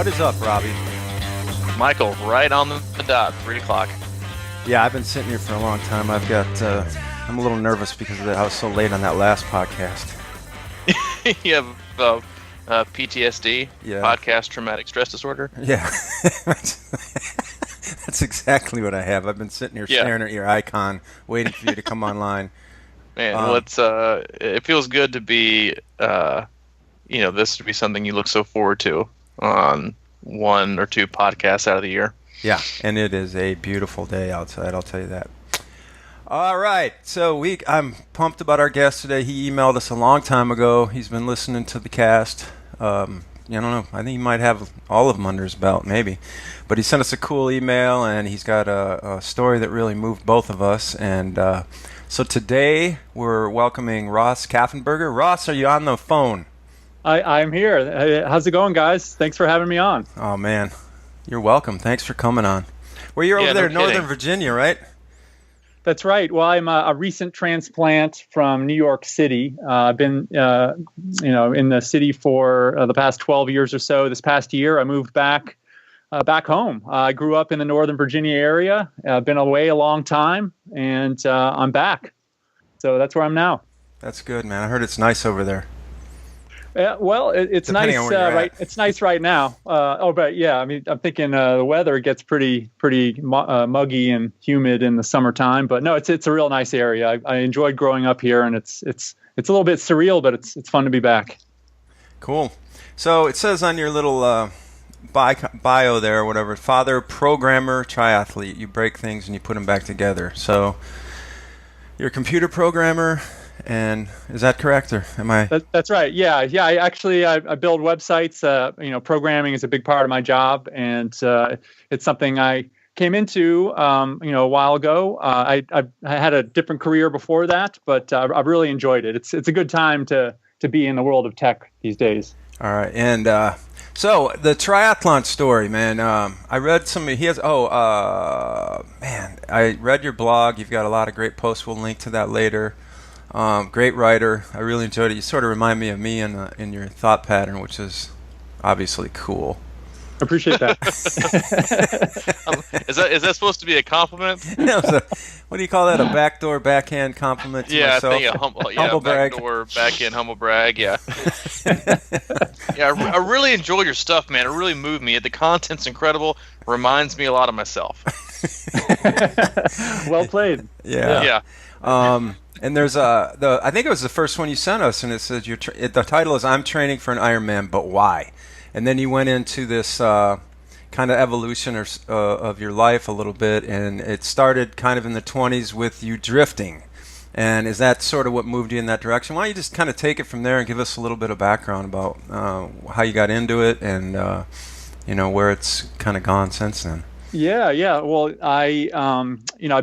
What is up, Robbie? Michael, right on the dot, 3 o'clock. Yeah, I've been sitting here for a long time. I'm a little nervous because I was so late on that last podcast. You have PTSD, podcast traumatic stress disorder. Yeah, that's exactly what I have. I've been sitting here staring at your icon, waiting for you to come online. Man, it feels good to be, this to be something you look so forward to on 1 or 2 podcasts out of the year. Yeah, and it is a beautiful day outside, I'll tell you that. All right, so I'm pumped about our guest today. He emailed us a long time ago. He's been listening to the cast. I don't know. I think he might have all of them under his belt, maybe. But he sent us a cool email, and he's got a story that really moved both of us. And so today we're welcoming Ross Kaffenberger. Ross, are you on the phone? I'm here. Hey, how's it going, guys? Thanks for having me on. Oh, man. You're welcome. Thanks for coming on. Well, you're over there in Northern Virginia, right? That's right. Well, I'm a recent transplant from New York City. I've been, in the city for the past 12 years or so. This past year, I moved back home. I grew up in the Northern Virginia area. I've been away a long time, and I'm back. So that's where I'm now. That's good, man. I heard it's nice over there. Well, it's nice. Right, it's nice right now. But yeah, I mean, I'm thinking the weather gets pretty muggy and humid in the summertime. But no, it's a real nice area. I enjoyed growing up here, and it's a little bit surreal, but it's fun to be back. Cool. So it says on your little bio there, or whatever, father, programmer, triathlete. You break things and you put them back together. So you're a computer programmer. And is that correct, or am I? That's right. Yeah. I build websites. Programming is a big part of my job, and it's something I came into, a while ago. I had a different career before that, but I've really enjoyed it. It's a good time to be in the world of tech these days. All right, and so the triathlon story, man. I read some. I read your blog. You've got a lot of great posts. We'll link to that later. Great writer. I really enjoyed it. You sort of remind me of me in your thought pattern, which is obviously cool. Appreciate that. Is that supposed to be a compliment? No, what do you call that? A backhand compliment to myself? I think humble brag. Backdoor, backhand, humble brag. Yeah. Yeah, I really enjoy your stuff, man. It really moved me. The content's incredible. Reminds me a lot of myself. Well played. Yeah. And there's I think it was the first one you sent us, and it says the title is "I'm Training for an Ironman, but Why?" And then you went into this kind of evolution of your life a little bit, and it started kind of in the 20s with you drifting. And is that sort of what moved you in that direction? Why don't you just kind of take it from there and give us a little bit of background about how you got into it and where it's kind of gone since then? Yeah. Well, I've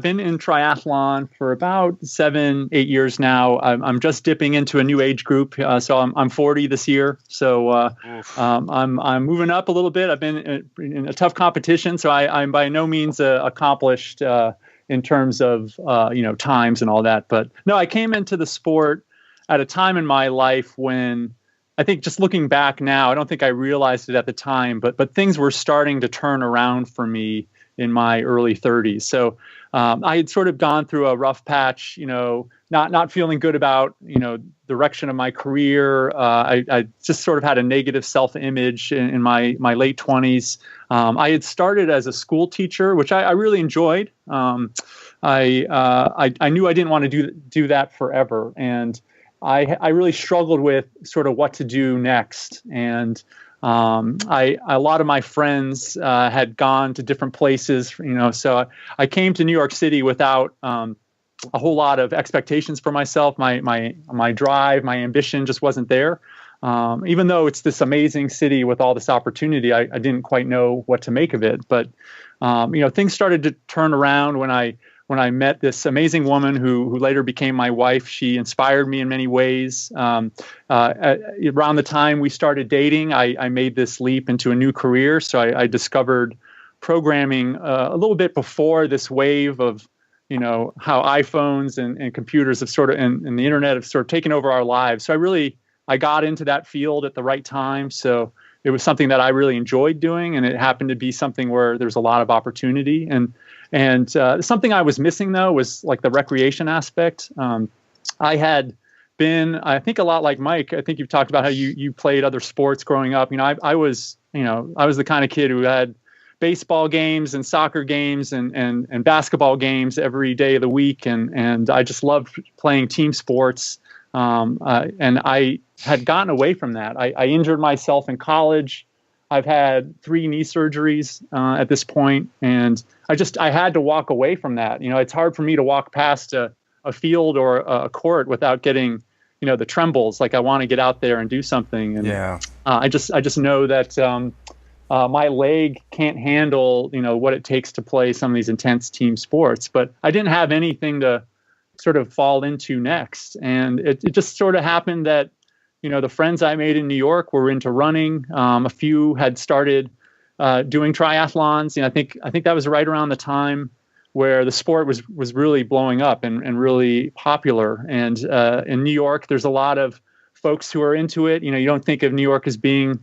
been in triathlon for about 7-8 years now. I'm just dipping into a new age group. So I'm 40 this year. So I'm moving up a little bit. I've been in a tough competition, so I'm by no means accomplished in terms of times and all that. But no, I came into the sport at a time in my life when, I think, just looking back now, I don't think I realized it at the time, but things were starting to turn around for me in my early 30s. So I had sort of gone through a rough patch, not feeling good about, direction of my career. I just sort of had a negative self-image in my late 20s. I had started as a school teacher, which I really enjoyed. I knew I didn't want to do that forever, and I really struggled with sort of what to do next. And a lot of my friends had gone to different places, so I came to New York City without a whole lot of expectations for myself. My drive, my ambition just wasn't there. Even though it's this amazing city with all this opportunity, I didn't quite know what to make of it. But things started to turn around when I met this amazing woman who later became my wife. She inspired me in many ways. Around the time we started dating, I made this leap into a new career. So I discovered programming a little bit before this wave of, how iPhones and computers have sort of, and the internet have sort of taken over our lives. So I got into that field at the right time. So it was something that I really enjoyed doing, and it happened to be something where there's a lot of opportunity. And something I was missing though was like the recreation aspect. I had been, I think, a lot like Mike. I think you've talked about how you played other sports growing up. I was the kind of kid who had baseball games and soccer games and basketball games every day of the week, and I just loved playing team sports. And I had gotten away from that. I injured myself in college. I've had 3 knee surgeries at this point, and I had to walk away from that. It's hard for me to walk past a field or a court without getting the trembles. Like I want to get out there and do something. And I just know that my leg can't handle what it takes to play some of these intense team sports. But I didn't have anything to sort of fall into next, and it just sort of happened that the friends I made in New York were into running. A few had started doing triathlons. I think that was right around the time where the sport was really blowing up and really popular. And in New York, there's a lot of folks who are into it. You don't think of New York as being,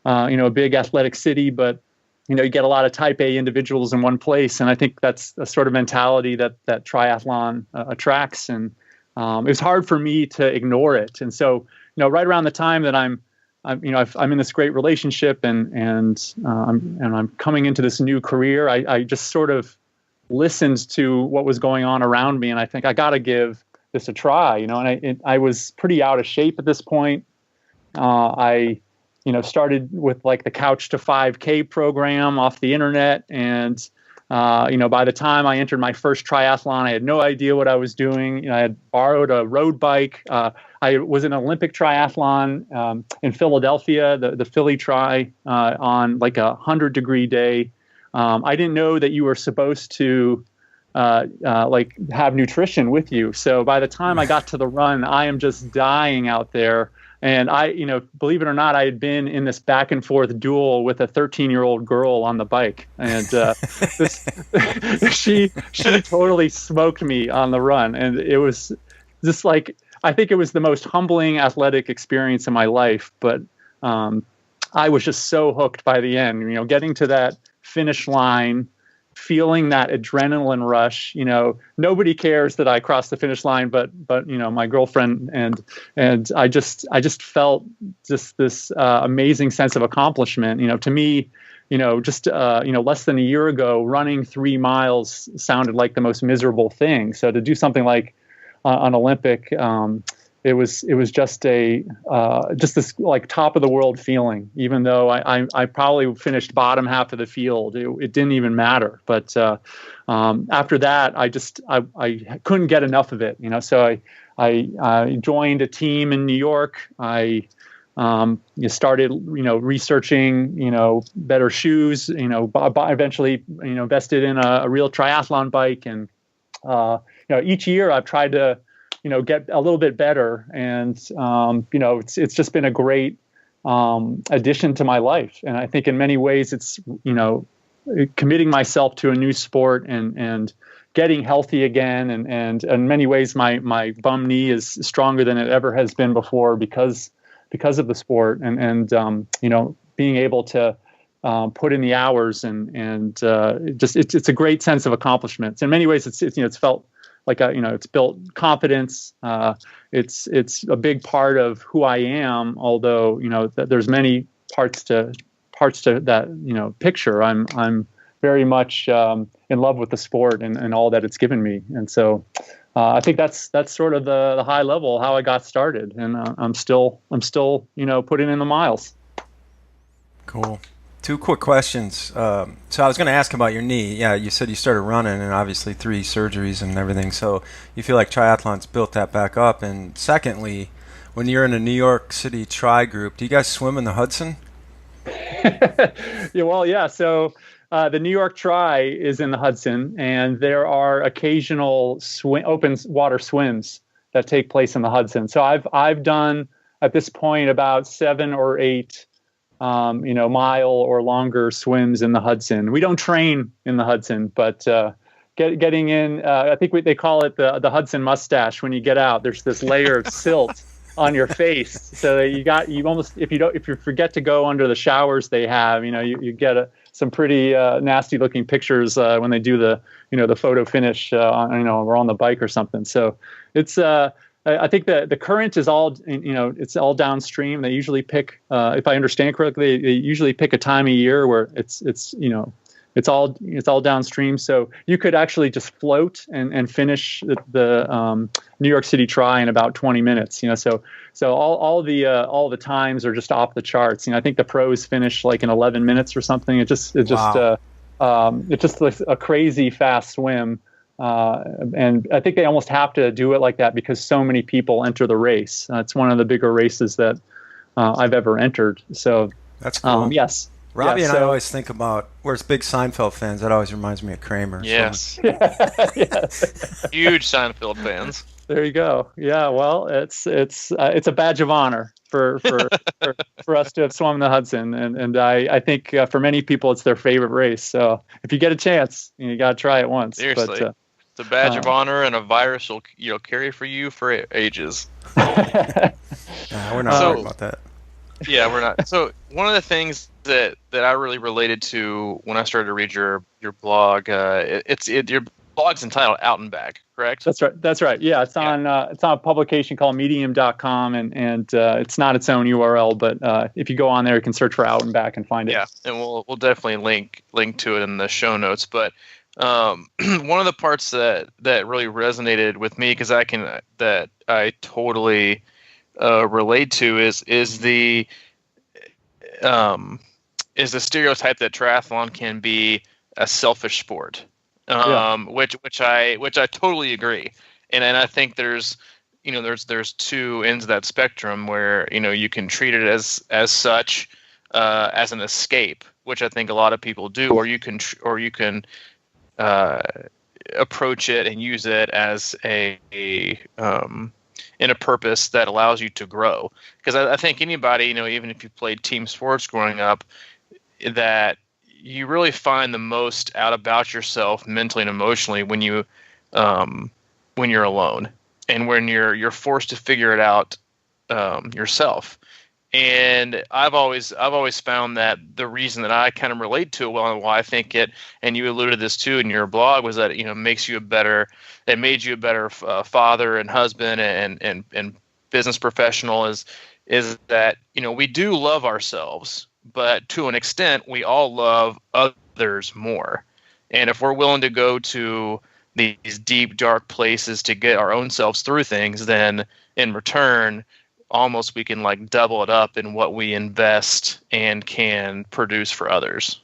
a big athletic city, but you get a lot of type A individuals in one place. And I think that's a sort of mentality that triathlon attracts. And it was hard for me to ignore it. And so, right around the time that I'm in this great relationship and I'm coming into this new career, I just sort of listened to what was going on around me, and I think I got to give this a try. And I was pretty out of shape at this point. I started with like the Couch to 5K program off the internet, and by the time I entered my first triathlon, I had no idea what I was doing. I had borrowed a road bike. I was in an Olympic triathlon in Philadelphia, the Philly Tri, on like 100-degree day. I didn't know that you were supposed to like have nutrition with you. So by the time I got to the run, I am just dying out there. And I, believe it or not, I had been in this back and forth duel with a 13-year-old girl on the bike, and she totally smoked me on the run, and it was just like, I think it was the most humbling athletic experience in my life. But I was just so hooked by the end. Getting to that finish line, feeling that adrenaline rush. Nobody cares that I crossed the finish line, but my girlfriend, and I just felt just this amazing sense of accomplishment. To me, just less than a year ago, running 3 miles sounded like the most miserable thing. So to do something like an Olympic, it was just this like top of the world feeling. Even though I probably finished bottom half of the field, it didn't even matter. But after that, I couldn't get enough of it. So I joined a team in New York. I started researching better shoes. Eventually invested in a real triathlon bike, and each year I've tried to get a little bit better. And, it's just been a great addition to my life. And I think in many ways it's, committing myself to a new sport and getting healthy again. And in many ways, my bum knee is stronger than it ever has been before because of the sport and being able to put in the hours and just, it's a great sense of accomplishment. In many ways, it's felt like it's built confidence. It's a big part of who I am. Although there's many parts to that picture. I'm very much in love with the sport and all that it's given me. And so I think that's sort of the high level how I got started. And I'm still putting in the miles. Cool. 2 quick questions. So I was going to ask about your knee. Yeah, you said you started running and obviously 3 surgeries and everything. So you feel like triathlon's built that back up. And secondly, when you're in a New York City tri group, do you guys swim in the Hudson? Yeah. So the New York Tri is in the Hudson, and there are occasional open water swims that take place in the Hudson. So I've done at this point about 7 or 8 mile or longer swims in the Hudson. We don't train in the Hudson, but getting in, I think they call it the Hudson mustache. When you get out, there's this layer of silt on your face, so that you almost, if you forget to go under the showers they have, you get some pretty nasty looking pictures when they do the photo finish or on the bike or something. So it's I think the current is all it's all downstream. They usually pick, if I understand correctly, they usually pick a time of year where it's all downstream. So you could actually just float and finish the New York City Tri in about 20 minutes. So all the times are just off the charts. I think the pros finish like in 11 minutes or something. It's just like a crazy fast swim. And I think they almost have to do it like that because so many people enter the race. It's one of the bigger races that I've ever entered. So that's cool. Yes. Robbie and I always think about, we're big Seinfeld fans. That always reminds me of Kramer. Yes. Yes. Huge Seinfeld fans. There you go. Yeah. Well, it's a badge of honor for us to have swum the Hudson, and I think for many people it's their favorite race. So if you get a chance, you got to try it once. Seriously, it's a badge of honor, and a virus will carry for you for ages. We're not worried about that. Yeah, we're not. So one of the things that I really related to when I started to read your blog, your blog's entitled Out and Back, correct? That's right. Yeah, it's on a publication called Medium.com, and it's not its own URL, but if you go on there, you can search for Out and Back and find it. Yeah, and we'll definitely link to it in the show notes. But one of the parts that really resonated with me, because I totally relate to is the stereotype that triathlon can be a selfish sport, which I totally agree, and I think there's two ends of that spectrum where you can treat it as such, as an escape, which I think a lot of people do, or you can approach it and use it as in a purpose that allows you to grow. Because I think anybody, even if you played team sports growing up, that you really find the most out about yourself mentally and emotionally when you're alone, and when you're forced to figure it out yourself. And I've always found that the reason that I kind of relate to it well, and why I think it, and you alluded to this too in your blog, was that it made you a better father and husband and business professional, is that we do love ourselves, but to an extent we all love others more. And if we're willing to go to these deep dark places to get our own selves through things, then in return almost we can like double it up in what we invest and can produce for others.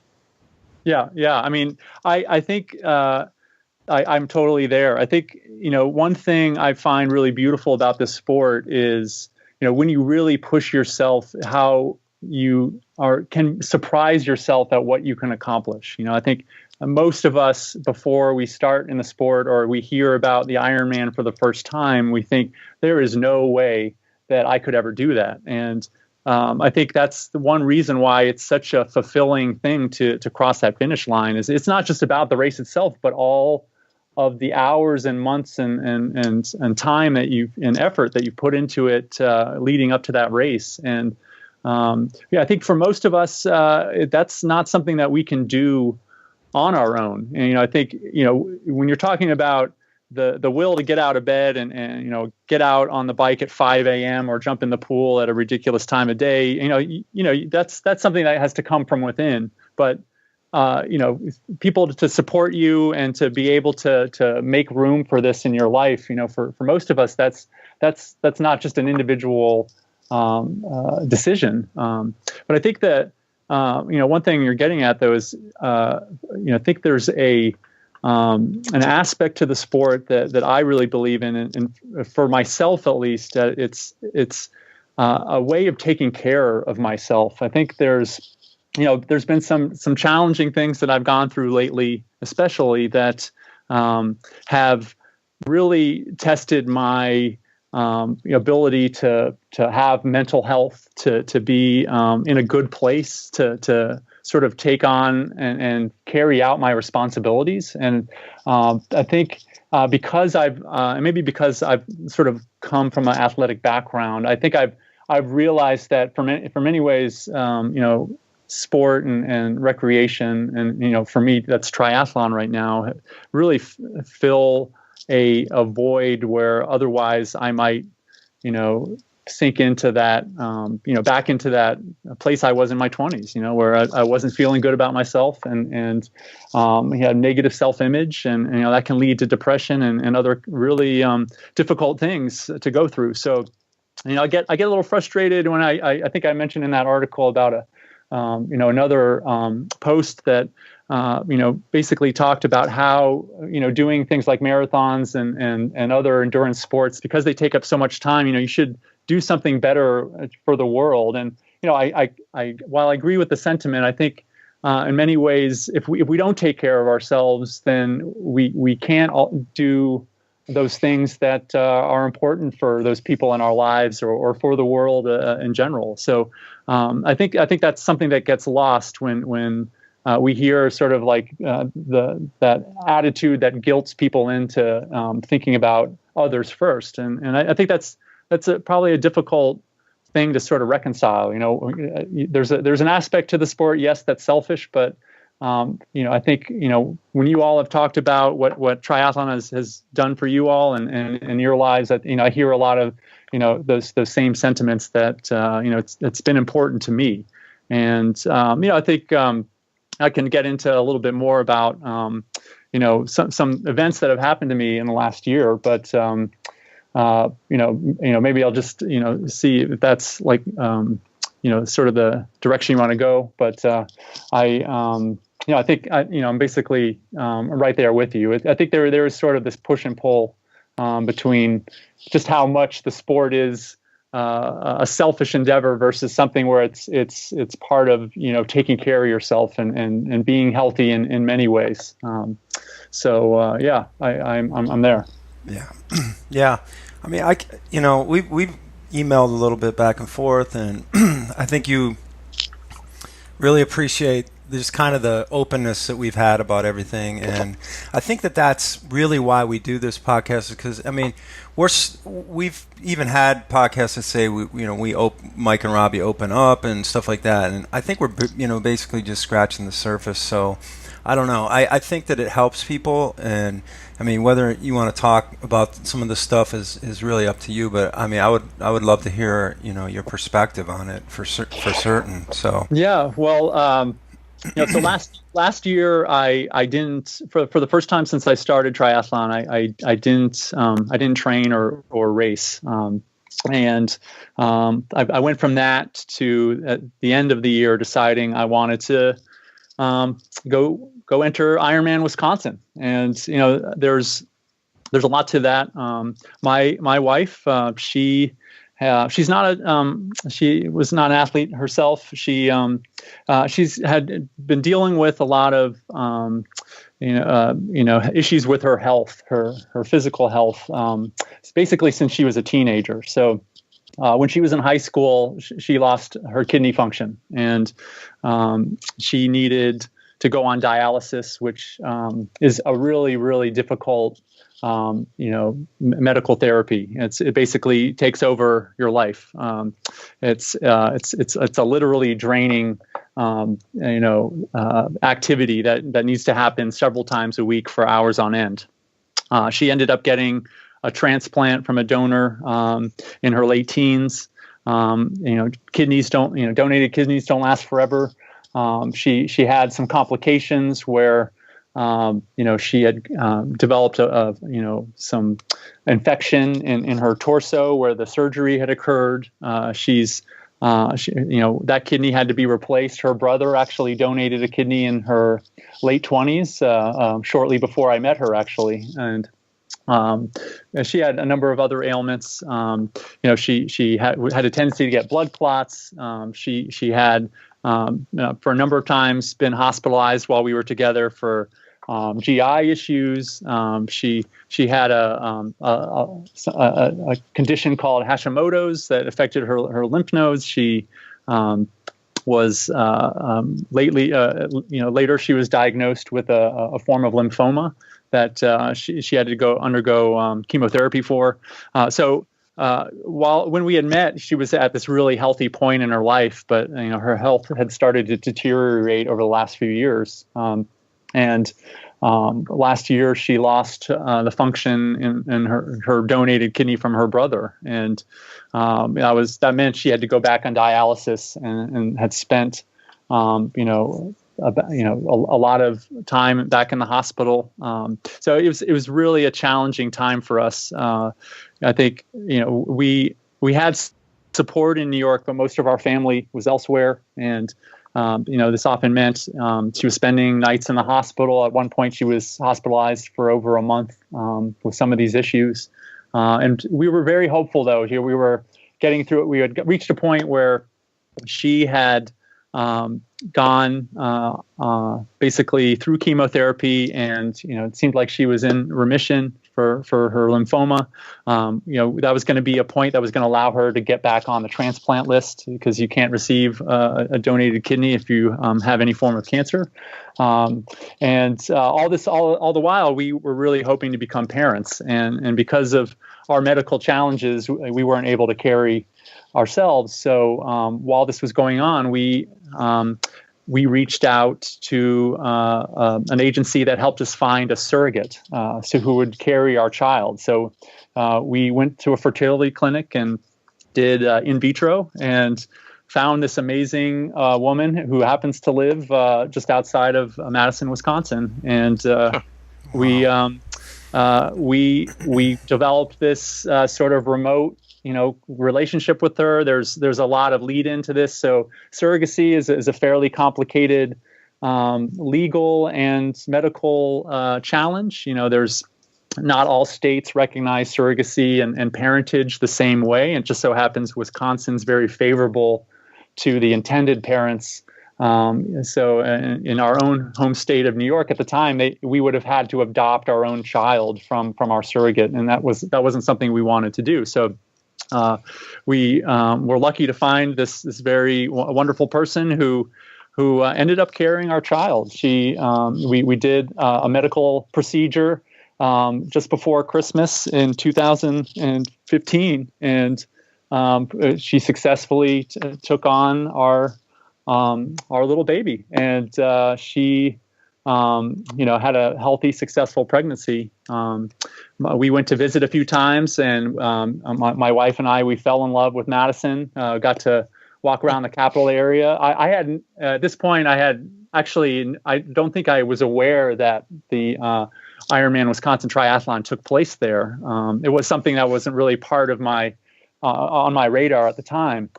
Yeah. I mean, I think I'm totally there. I think, one thing I find really beautiful about this sport is, when you really push yourself, how you can surprise yourself at what you can accomplish. I think most of us, before we start in the sport or we hear about the Ironman for the first time, we think there is no way that I could ever do that. And I think that's the one reason why it's such a fulfilling thing to cross that finish line. Is it's not just about the race itself, but all of the hours and months and time and effort that you put into it leading up to that race. And I think for most of us, that's not something that we can do on our own. And I think when you're talking about the will to get out of bed and get out on the bike at 5 a.m. or jump in the pool at a ridiculous time of day, that's something that has to come from within. But people to support you and to be able to make room for this in your life, for most of us, that's not just an individual decision. But I think that one thing you're getting at though is I think there's an aspect to the sport that I really believe in, and for myself at least, it's a way of taking care of myself. I think there's been some challenging things that I've gone through lately, especially that have really tested my ability to have mental health, to be in a good place, to sort of take on and carry out my responsibilities. And I think because and maybe because I've sort of come from an athletic background, I think I've realized that for many ways, sport and recreation, and for me that's triathlon right now, really fill a void where otherwise I might sink into that back into that place I was in my 20s, where I wasn't feeling good about myself, and had negative self-image, and that can lead to depression and other really difficult things to go through. So I get a little frustrated when I think I mentioned in that article about another post that basically talked about how doing things like marathons and other endurance sports, because they take up so much time, you should do something better for the world. And I while I agree with the sentiment, I think in many ways, if we don't take care of ourselves, then we can't do those things that are important for those people in our lives, or for the world in general. So I think that's something that gets lost when we hear sort of like that attitude that guilts people into thinking about others first, and I think that's probably a difficult thing to sort of reconcile. There's an aspect to the sport, yes, that's selfish, but I think when you all have talked about what triathlon has done for you all and your lives, that I hear a lot of those same sentiments that it's been important to me, and I think I can get into a little bit more about some events that have happened to me in the last year, but maybe I'll just see if that's like sort of the direction you want to go. But I think I'm basically right there with you. I think there is sort of this push and pull between just how much the sport is a selfish endeavor versus something where it's part of taking care of yourself and being healthy in many ways. I'm there. Yeah, yeah. I mean, we've emailed a little bit back and forth, and I think you really appreciate just kind of the openness that we've had about everything, and I think that's really why we do this podcast. Because I mean, we've even had podcasts that say Mike and Robbie open up and stuff like that, and I think we're basically just scratching the surface. So I don't know. I think that it helps people, and I mean, whether you want to talk about some of the stuff is really up to you. But I mean, I would love to hear your perspective on it for certain. So yeah, well, so last year I didn't, for the first time since I started triathlon, I didn't train or race. And I went from that to at the end of the year deciding I wanted to go enter Ironman Wisconsin, and there's a lot to that. My wife, she was not an athlete herself. She's had been dealing with a lot of issues with her health, her physical health, basically since she was a teenager. So when she was in high school, she lost her kidney function, and she needed to go on dialysis, which is a really, really difficult, medical therapy. It basically takes over your life. It's a literally draining, activity that needs to happen several times a week for hours on end. She ended up getting a transplant from a donor in her late teens. Kidneys donated kidneys don't last forever. She had some complications where she had developed some infection in her torso where the surgery had occurred. That kidney had to be replaced. Her brother actually donated a kidney in her late 20s, shortly before I met her, actually, and she had a number of other ailments. She had a tendency to get blood clots. She had for a number of times been hospitalized while we were together for GI issues. She had a condition called Hashimoto's that affected her lymph nodes. She was later she was diagnosed with a form of lymphoma. she had to undergo chemotherapy for. When we had met, she was at this really healthy point in her life, but her health had started to deteriorate over the last few years. Last year, she lost the function in her donated kidney from her brother, and that meant she had to go back on dialysis and had spent a lot of time back in the hospital. So it was really a challenging time for us. I think we had support in New York, but most of our family was elsewhere, and this often meant she was spending nights in the hospital. At one point, she was hospitalized for over a month with some of these issues. And we were very hopeful, though. Here we were getting through it. We had reached a point where she had gone basically through chemotherapy, and it seemed like she was in remission for her lymphoma. That was going to be a point that was going to allow her to get back on the transplant list, because you can't receive a donated kidney if you have any form of cancer. All the while, we were really hoping to become parents, and because of our medical challenges, we weren't able to carry ourselves. So while this was going on, we reached out to an agency that helped us find a surrogate who would carry our child. So we went to a fertility clinic and did in vitro, and found this amazing woman who happens to live just outside of Madison, Wisconsin. And we developed this sort of remote relationship with her. There's a lot of lead into this. So surrogacy is a fairly complicated legal and medical challenge. There's not all states recognize surrogacy and parentage the same way. And it just so happens Wisconsin's very favorable to the intended parents. So in our own home state of New York at the time, we would have had to adopt our own child from our surrogate, and that wasn't something we wanted to do. So we were lucky to find this very wonderful person who ended up carrying our child. We did a medical procedure just before Christmas in 2015, and she successfully took on our little baby, and she had a healthy, successful pregnancy. We went to visit a few times, and my wife and I, we fell in love with Madison, got to walk around the Capitol area. At this point, I don't think I was aware that the Ironman Wisconsin Triathlon took place there. It was something that wasn't really part of on my radar at the time.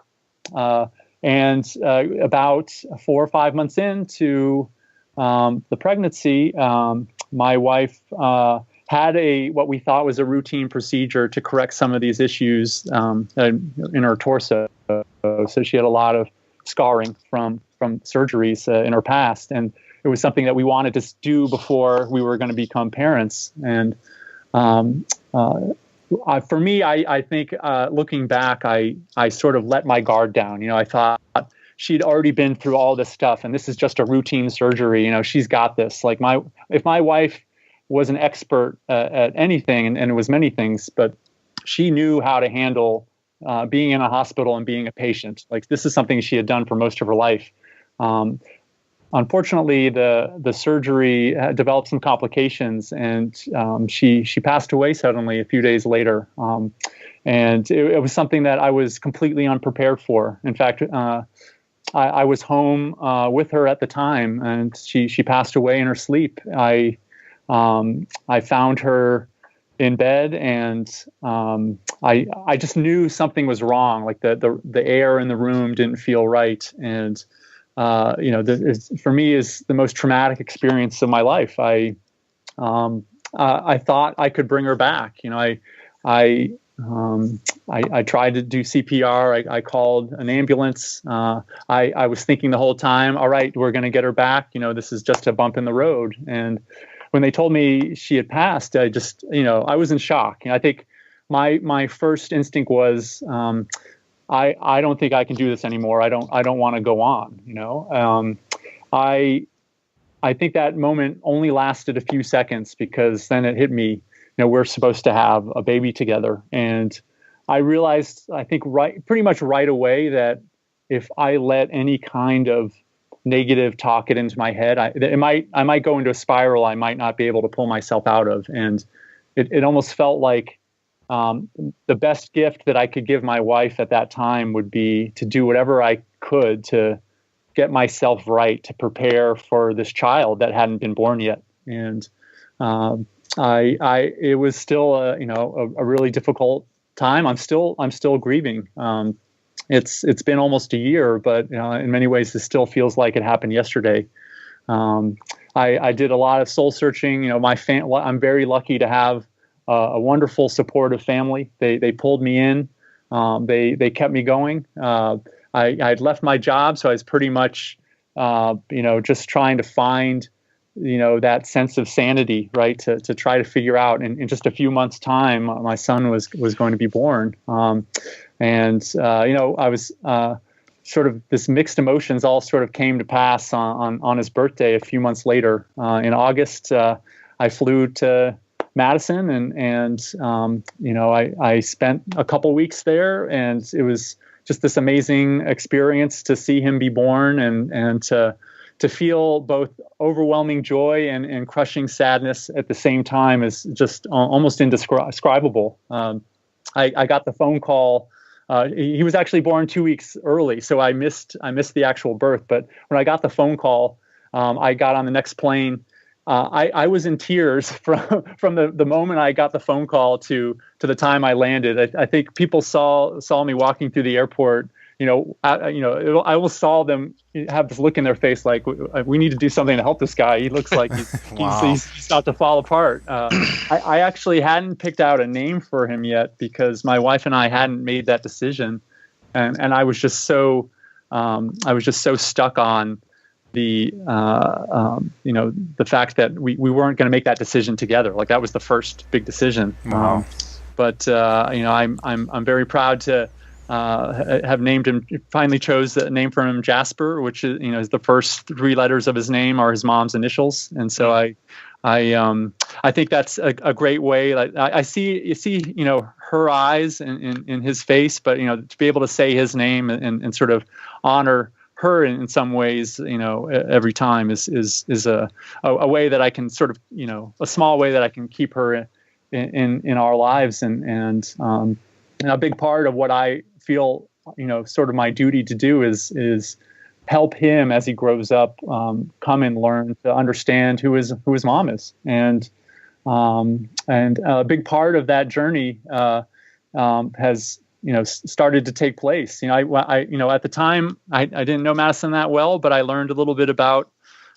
And about 4 or 5 months into the pregnancy, my wife had what we thought was a routine procedure to correct some of these issues in her torso. So she had a lot of scarring from surgeries in her past, and it was something that we wanted to do before we were going to become parents. And for me, I think looking back, I sort of let my guard down. I thought she'd already been through all this stuff, and this is just a routine surgery. She's got this. If my wife was an expert at anything, and it was many things, but she knew how to handle being in a hospital and being a patient. This is something she had done for most of her life. Unfortunately, the surgery developed some complications, and she passed away suddenly a few days later. And it was something that I was completely unprepared for. In fact, I was home with her at the time, and she passed away in her sleep. I found her in bed, and I just knew something was wrong. The air in the room didn't feel right, and for me is the most traumatic experience of my life. I thought I could bring her back. I tried to do CPR. I called an ambulance. I was thinking the whole time, all right, we're going to get her back. This is just a bump in the road. And when they told me she had passed, I just, I was in shock. I think my first instinct was, I don't think I can do this anymore. I don't want to go on. I think that moment only lasted a few seconds, because then it hit me, we're supposed to have a baby together. And I realized, I think pretty much right away, that if I let any kind of negative talk get into my head, I might go into a spiral I might not be able to pull myself out of. And it almost felt like the best gift that I could give my wife at that time would be to do whatever I could to get myself right, to prepare for this child that hadn't been born yet. And it was still a really difficult time. I'm still grieving. It's been almost a year, but in many ways, this still feels like it happened yesterday. I did a lot of soul searching. I'm very lucky to have a wonderful, supportive family. They pulled me in. They kept me going. I'd left my job, so I was pretty much, just trying to find, that sense of sanity, right? To try to figure out. And in just a few months' time, my son was going to be born. I was sort of, this mixed emotions all sort of came to pass on his birthday a few months later. In August, I flew to Madison, and I spent a couple weeks there, and it was just this amazing experience to see him be born, and to feel both overwhelming joy and crushing sadness at the same time is just almost indescribable. I got the phone call. He was actually born 2 weeks early, so I missed the actual birth. But when I got the phone call, I got on the next plane. I was in tears from the moment I got the phone call to the time I landed. I think people saw me walking through the airport. I almost saw them have this look in their face like, we need to do something to help this guy. He looks like he's about to fall apart. I actually hadn't picked out a name for him yet, because my wife and I hadn't made that decision, and I was just so stuck on the fact that we weren't going to make that decision together. Like, that was the first big decision. Wow. I'm very proud to have named him. Finally chose the name for him, Jasper, which is the first three letters of his name are his mom's initials, and so I think that's a great way. Like, I see her eyes in his face, but to be able to say his name and sort of honor her in some ways, every time is a way that I can sort of, a small way that I can keep her in our lives, and a big part of what I feel, sort of my duty to do is help him as he grows up, come and learn to understand who his mom is, and a big part of that journey has started to take place. I at the time I didn't know Madison that well, but I learned a little bit about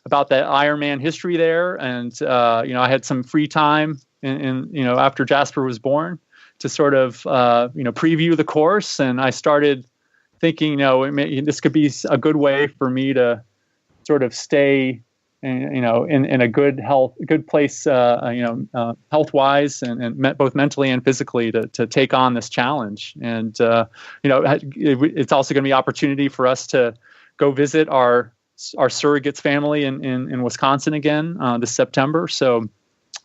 that Ironman history there, and I had some free time in after Jasper was born to sort of preview the course, and I started thinking, this could be a good way for me to sort of stay, in a good place, health wise, and both mentally and physically to take on this challenge. And it's also going to be opportunity for us to go visit our surrogates family in Wisconsin again this September. So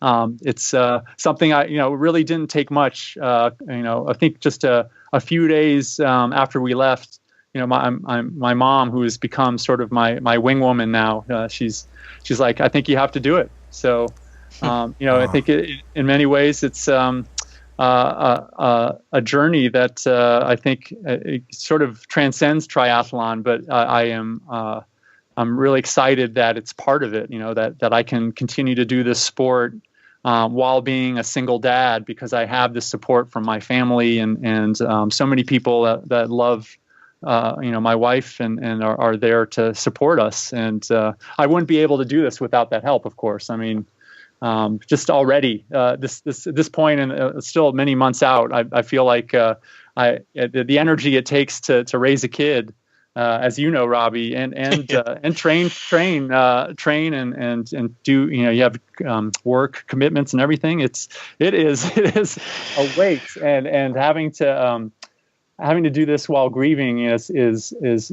it's something I really didn't take much. I think just a few days after we left, my mom, who has become sort of my wing woman now, she's like, I think you have to do it. So I think in many ways it's a journey that I think it sort of transcends triathlon, but I'm really excited that it's part of it, that I can continue to do this sport while being a single dad, because I have this support from my family and so many people that love my wife and are there to support us. And I wouldn't be able to do this without that help, of course. I mean, just already this point, and still many months out, I feel like the energy it takes to raise a kid, as you know, Robbie, and train and do, you have work commitments and everything. It is a weight, and having to do this while grieving is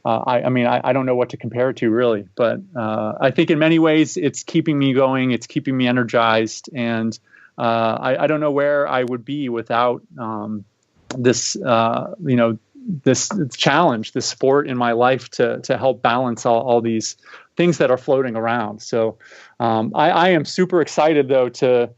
I don't know what to compare it to really, but I think in many ways it's keeping me going. It's keeping me energized, and I don't know where I would be without this this challenge, this sport in my life to help balance all these things that are floating around. So I am super excited though to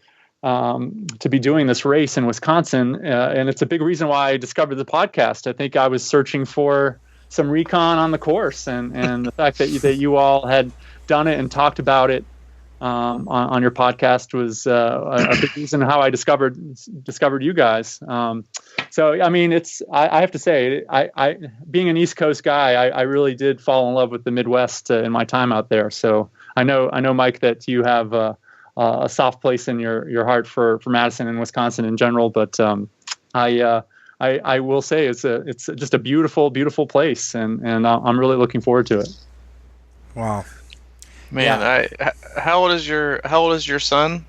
be doing this race in Wisconsin, and it's a big reason why I discovered the podcast. I think I was searching for some recon on the course, and the fact that you all had done it and talked about it on your podcast was a big reason how I discovered you guys. So I mean, I have to say, I being an East Coast guy, I really did fall in love with the Midwest in my time out there. So I know, Mike, that you have a soft place in your heart for Madison and Wisconsin in general, but I will say it's just a beautiful, beautiful place, and I'm really looking forward to it. Wow, man! Yeah. How old is your son?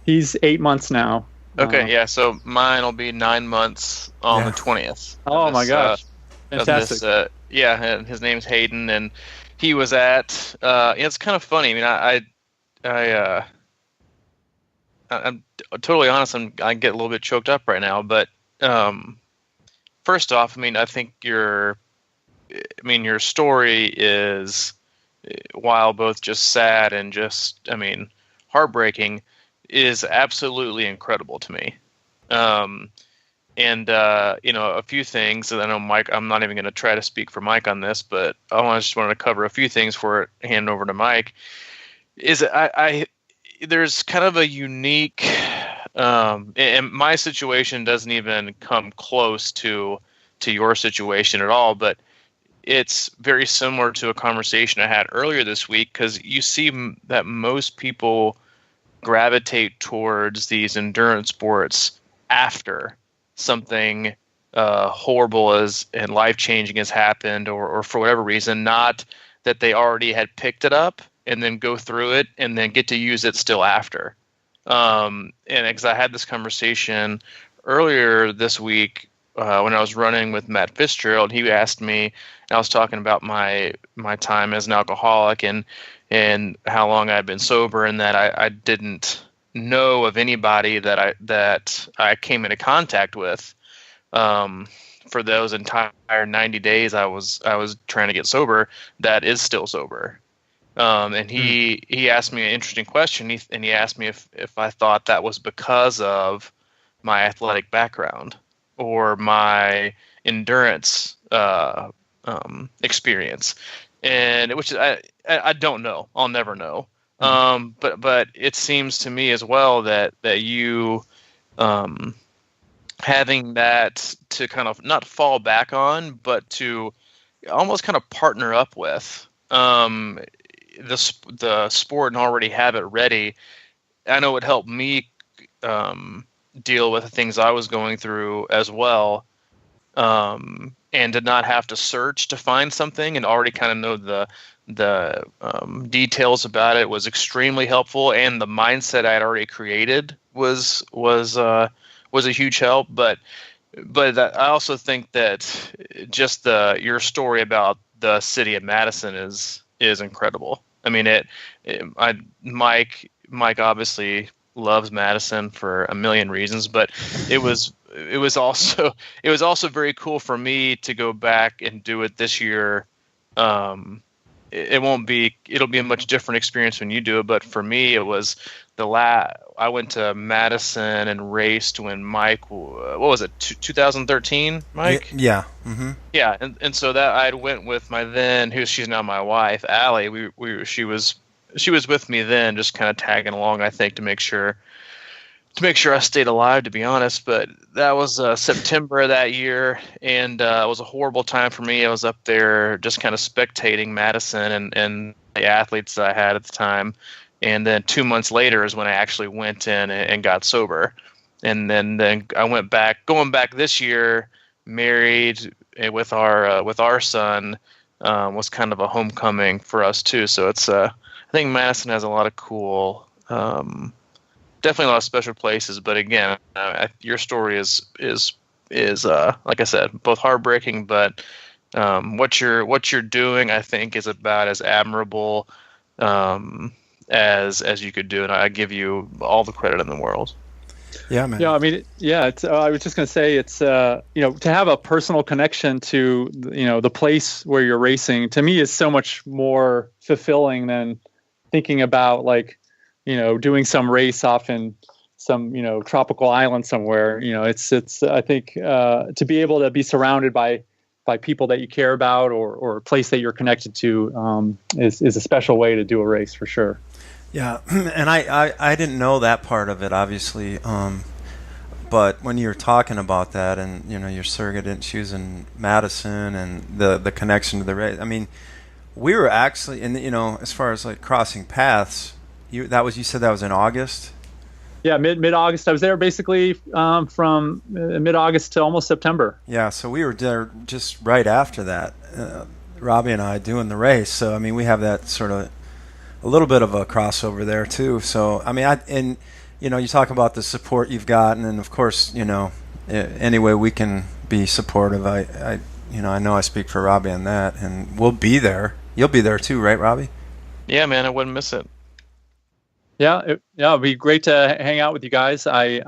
He's 8 months now. Okay, yeah. So mine will be 9 months on the 20th. Oh my gosh, fantastic! And his name's Hayden, and he was at. It's kind of funny. I mean, I'm totally honest. I get a little bit choked up right now, but first off, I mean, I think your story is, while both just sad and just, I mean, heartbreaking, is absolutely incredible to me. A few things that I know Mike, I'm not even going to try to speak for Mike on this, but I just wanted to cover a few things before I hand over to Mike. Is there's kind of a unique, and my situation doesn't even come close to your situation at all, but it's very similar to a conversation I had earlier this week, because you see that most people gravitate towards these endurance sports after something horrible and life-changing has happened, or for whatever reason, not that they already had picked it up and then go through it and then get to use it still after. And because I had this conversation earlier this week when I was running with Matt Fitzgerald, he asked me, and I was talking about my time as an alcoholic and how long I'd been sober, and that I didn't know of anybody that I came into contact with for those entire 90 days I was trying to get sober that is still sober. And he asked me an interesting question. He asked me if I thought that was because of my athletic background or my endurance experience, and which I don't know. I'll never know. But it seems to me as well that you having that to kind of not fall back on, but to almost kind of partner up with the sport and already have it ready. I know it helped me deal with the things I was going through as well, and did not have to search to find something, and already kind of know the details about it was extremely helpful, and the mindset I had already created was a huge help. But I also think that just your story about the city of Madison is incredible. I mean, Mike obviously loves Madison for a million reasons, but it was also very cool for me to go back and do it this year. It'll be a much different experience when you do it, but for me it was I went to Madison and raced when Mike, what was it, 2013, Mike? Yeah. Mm-hmm. Yeah, and so that I went with my she's now my wife, Allie. She was with me then, just kind of tagging along, I think, to make sure I stayed alive, to be honest. But that was September of that year, and it was a horrible time for me. I was up there just kind of spectating Madison and the athletes that I had at the time. And then 2 months later is when I actually went in and got sober. And then I went back, going back this year, married with our son, was kind of a homecoming for us too. So it's I think Madison has a lot of cool, definitely a lot of special places. But again, your story is like I said, both heartbreaking, but What you're doing, I think, is about as admirable as you could do, and I give you all the credit in the world. Yeah, man. Yeah, I mean, yeah. It's. I was just going to say, it's. To have a personal connection to, the place where you're racing, to me, is so much more fulfilling than thinking about doing some race off in some, tropical island somewhere. It's. I think to be able to be surrounded by people that you care about, or a place that you're connected to, is a special way to do a race for sure. Yeah, and I didn't know that part of it, obviously. But when you were talking about that, and your surrogate choosing Madison and the connection to the race, I mean, we were actually, and as far as like crossing paths, you said that was in August. Yeah, mid August. I was there basically from mid August to almost September. Yeah, so we were there just right after that, Robbie and I doing the race. So I mean, we have that sort of a little bit of a crossover there too. So I mean, you talk about the support you've gotten, and of course, any way we can be supportive. I know I speak for Robbie on that, and we'll be there. You'll be there too, right, Robbie? Yeah, man, I wouldn't miss it. Yeah, it'd be great to hang out with you guys. I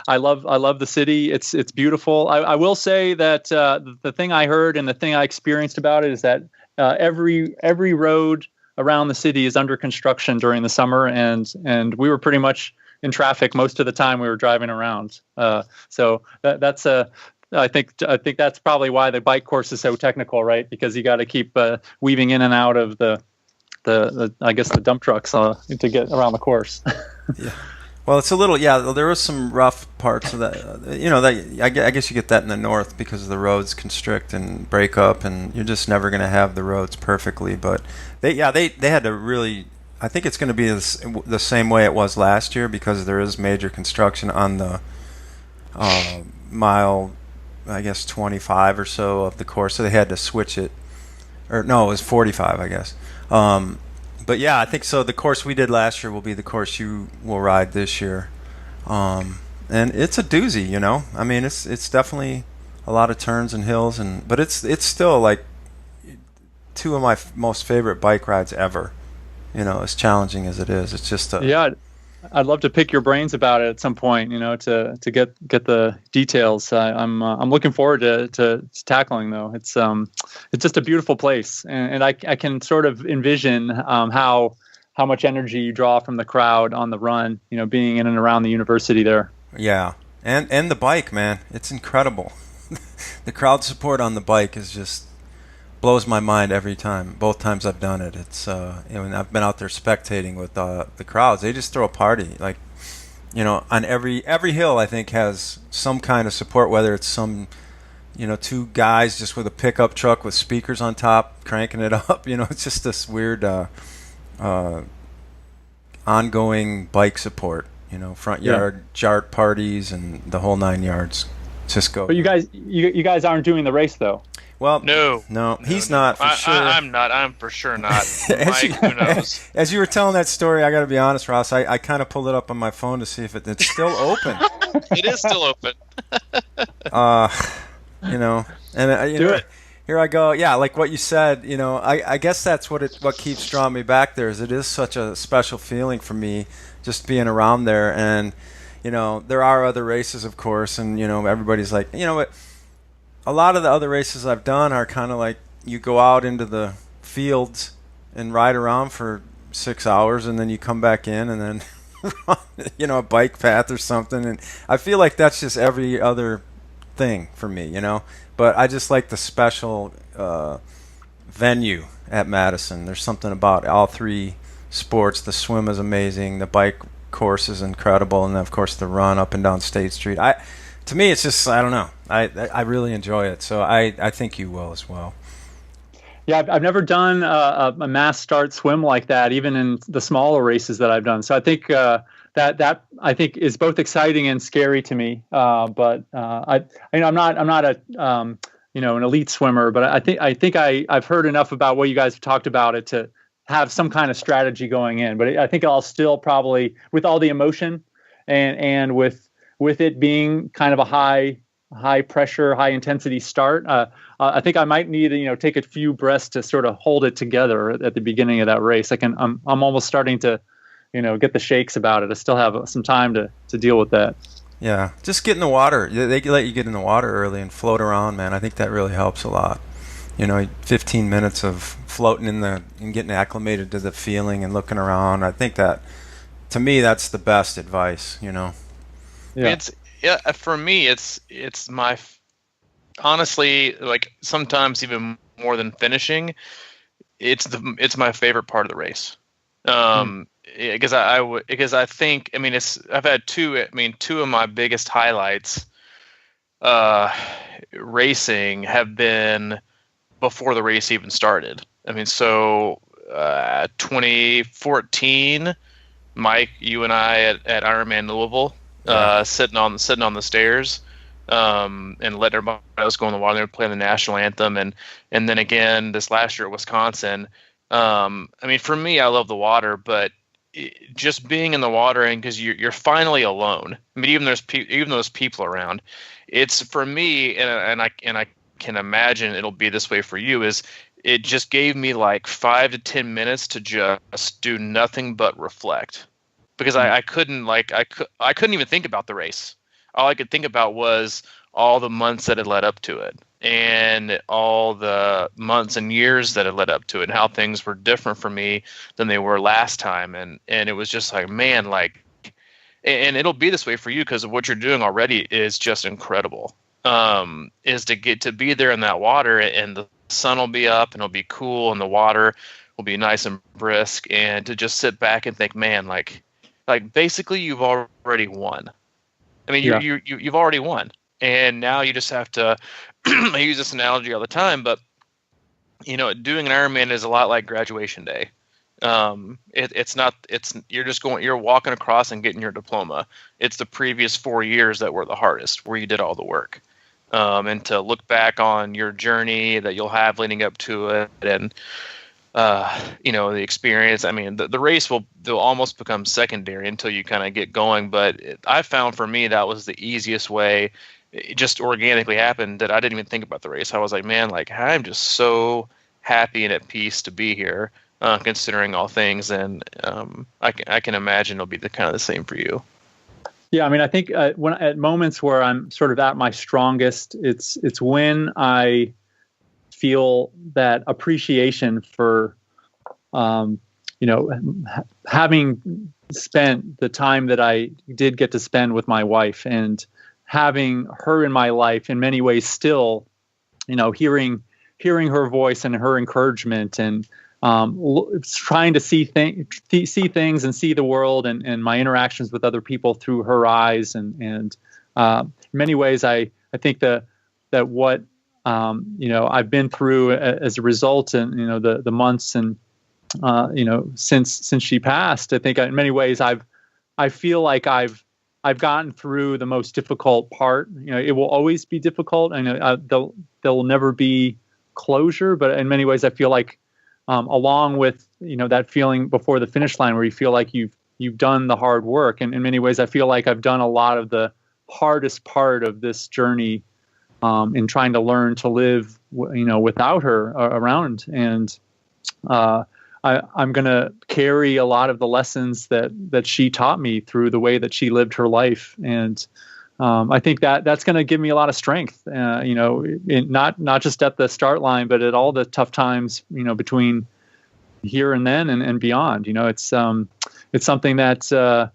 love the city. It's beautiful. I will say that the thing I heard and the thing I experienced about it is that every road around the city is under construction during the summer, and we were pretty much in traffic most of the time we were driving around. So that's I think that's probably why the bike course is so technical, right? Because you got to keep weaving in and out of the I guess the dump trucks to get around the course. Yeah. Well, it's a little, there was some rough parts of that. That I guess you get that in the north because the roads constrict and break up, and you're just never going to have the roads perfectly. But they had to really, I think it's going to be the same way it was last year, because there is major construction on the mile, I guess 25 or so of the course. So they had to switch it, or no, it was 45, I guess. But yeah, I think so. The course we did last year will be the course you will ride this year, and it's a doozy. I mean, it's definitely a lot of turns and hills, but it's still like two of my most favorite bike rides ever. As challenging as it is, it's just yeah. I'd love to pick your brains about it at some point. To get the details. I'm looking forward to tackling, though. It's just a beautiful place, and I can sort of envision how much energy you draw from the crowd on the run. Being in and around the university there. Yeah, and the bike, man, it's incredible. The crowd support on the bike is just blows my mind every time. Both times I've done it, it's and I've been out there spectating with the crowds. They just throw a party, like on every hill. I think has some kind of support, whether it's some two guys just with a pickup truck with speakers on top cranking it up. It's just this weird ongoing bike support. Front yard jart parties and the whole 9 yards. Just go. But you guys aren't doing the race though. Well, no, he's not for sure. I'm not. I'm for sure not. Mike, who knows? As you were telling that story, I got to be honest, Ross. I kind of pulled it up on my phone to see if it's still open. It is still open. Do it. Here I go. Yeah, like what you said. I guess that's what keeps drawing me back there. It is such a special feeling for me just being around there, and there are other races, of course, and everybody's like, what. A lot of the other races I've done are kind of like you go out into the fields and ride around for 6 hours, and then you come back in and then run, a bike path or something. And I feel like that's just every other thing for me, But I just like the special venue at Madison. There's something about all three sports. The swim is amazing. The bike course is incredible. And, of course, the run up and down State Street. To me, it's just, I don't know. I really enjoy it, so I think you will as well. Yeah, I've never done a mass start swim like that, even in the smaller races that I've done. So I think that I think is both exciting and scary to me. But I'm not a an elite swimmer, but I think I've heard enough about what you guys have talked about it to have some kind of strategy going in. But I think I'll still probably, with all the emotion and with it being kind of a high high pressure, high intensity start. I think I might need to take a few breaths to sort of hold it together at the beginning of that race. I'm almost starting to get the shakes about it. I still have some time to deal with that. Yeah, just get in the water. They let you get in the water early and float around, man. I think that really helps a lot. 15 minutes of floating and getting acclimated to the feeling and looking around. I think that, to me, that's the best advice. Yeah. For me, it's my, honestly, like sometimes even more than finishing, it's my favorite part of the race. Because I think, I've had two of my biggest highlights racing have been before the race even started. 2014, Mike, you and I at Ironman Louisville, sitting on the stairs, and letting everybody else go in the water. They were playing the national anthem, and then again this last year at Wisconsin. For me, I love the water, but just being in the water, and because you're finally alone. Even though there's people around, it's, for me, and I can imagine it'll be this way for you, is it just gave me like 5 to 10 minutes to just do nothing but reflect, because I couldn't even think about the race. All I could think about was all the months that had led up to it, and all the months and years that had led up to it, and how things were different for me than they were last time. And it was just like, man, and it'll be this way for you because of what you're doing already is just incredible. Is to get to be there in that water, and the sun will be up and it'll be cool, and the water will be nice and brisk, and to just sit back and think, man, like basically you've already won. You've already won. And now you just have to, I use this analogy all the time, but doing an Ironman is a lot like graduation day. You're walking across and getting your diploma. It's the previous 4 years that were the hardest, where you did all the work. And to look back on your journey that you'll have leading up to it, and the experience. The race they'll almost become secondary until you kind of get going. But I found, for me, that was the easiest way. It just organically happened that I didn't even think about the race. I was like, man, I'm just so happy and at peace to be here, considering all things. And I can imagine it'll be the same for you. Yeah, I think when at moments where I'm sort of at my strongest, it's when I feel that appreciation for, having spent the time that I did get to spend with my wife, and having her in my life in many ways still, hearing her voice and her encouragement, and trying to see things and see the world, and my interactions with other people through her eyes, and in many ways I think that what I've been through as a result, and the months and since she passed, I think in many ways I feel like I've gotten through the most difficult part. It will always be difficult. I know there will never be closure, but in many ways I feel like, along with that feeling before the finish line, where you feel like you've done the hard work, and in many ways I feel like I've done a lot of the hardest part of this journey, in trying to learn to live without her around. And I'm going to carry a lot of the lessons that she taught me through the way that she lived her life. And I think that's going to give me a lot of strength, not just at the start line, but at all the tough times, between here and then and beyond. It's something that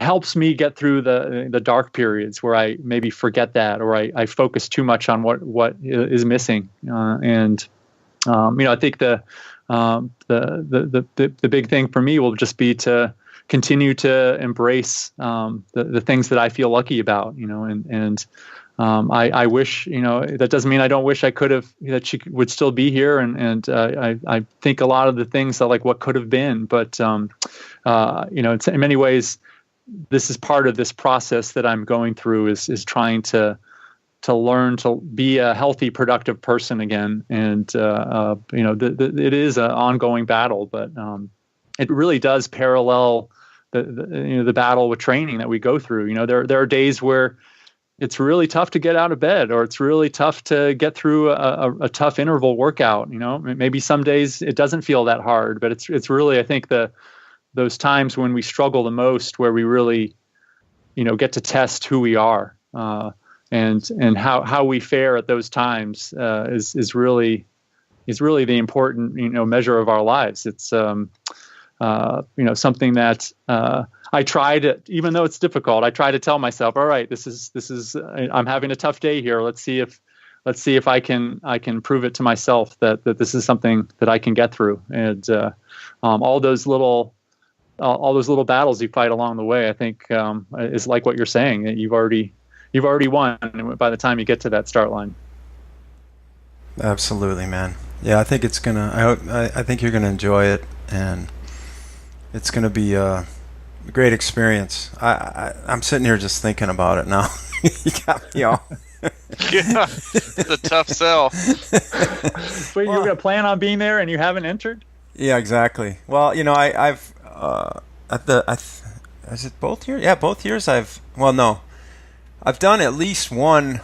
helps me get through the dark periods where I maybe forget that, or I focus too much on what is missing. I think the big thing for me will just be to continue to embrace the things that I feel lucky about, I wish, that doesn't mean I don't wish I could have, that she would still be here. And I think a lot of the things that, like, what could have been, but, it's, in many ways, this is part of this process that I'm going through, is trying to learn to be a healthy, productive person again. And, it is an ongoing battle, but it really does parallel the battle with training that we go through. There are days where, it's really tough to get out of bed, or it's really tough to get through a tough interval workout. Maybe some days it doesn't feel that hard, but it's really, I think, those times when we struggle the most, where we really, get to test who we are, and how we fare at those times is really the important measure of our lives. It's something that I try to, even though it's difficult, I try to tell myself, all right, this is I'm having a tough day here. Let's see if I can prove it to myself that this is something that I can get through. And all those little battles you fight along the way, I think, is like what you're saying. You've already won by the time you get to that start line. Absolutely, man. Yeah, I think I think you're gonna enjoy it, and it's gonna be a great experience. I'm sitting here just thinking about it now. You got me all. Yeah, it's a tough sell. Wait, you're gonna plan on being there, and you haven't entered? Yeah, exactly. Well, I've is it both years? Yeah, both years. I've done at least one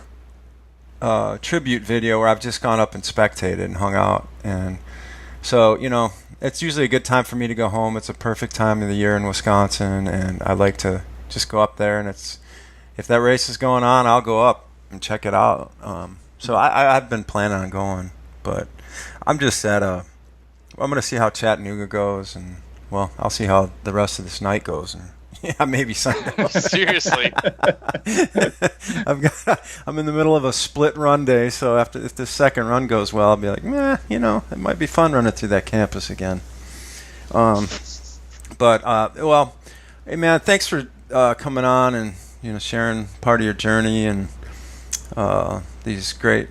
tribute video where I've just gone up and spectated and hung out, and so it's usually a good time for me to go home. It's a perfect time of the year in Wisconsin, and I like to just go up there, and if that race is going on, I'll go up and check it out. So I've been planning on going, but I'm just I'm going to see how Chattanooga goes, and I'll see how the rest of this night goes, and maybe Sunday. Seriously. I'm in the middle of a split run day, so if the second run goes well, I'll be like, it might be fun running through that campus again. Hey man, thanks for coming on and sharing part of your journey and these great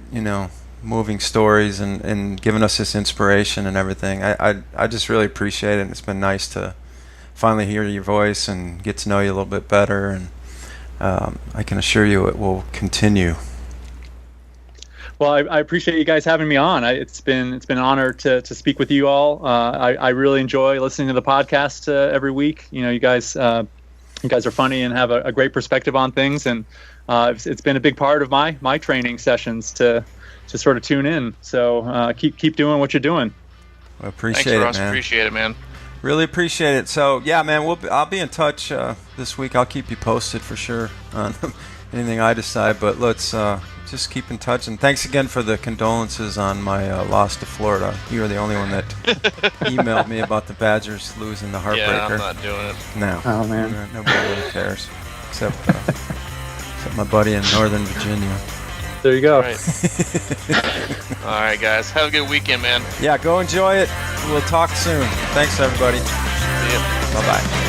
moving stories and giving us this inspiration and everything. I just really appreciate it, and it's been nice to finally hear your voice and get to know you a little bit better, and I can assure you it will continue. Well, I appreciate you guys having me on. It's been an honor to speak with you all. I really enjoy listening to the podcast every week. You guys are funny and have a great perspective on things, and it's been a big part of my training sessions to sort of tune in. So keep doing what you're doing. I appreciate Thanks, Ross. it, man. Appreciate it, man. Really appreciate it. So yeah, man, I'll be in touch this week. I'll keep you posted for sure on anything I decide. But let's just keep in touch. And thanks again for the condolences on my loss to Florida. You were the only one that emailed me about the Badgers losing the heartbreaker. Yeah, I'm not doing it. No. Oh man, nobody really cares except my buddy in Northern Virginia. There you go. All right, guys. Have a good weekend, man. Yeah, go enjoy it. We'll talk soon. Thanks, everybody. See ya. Bye-bye.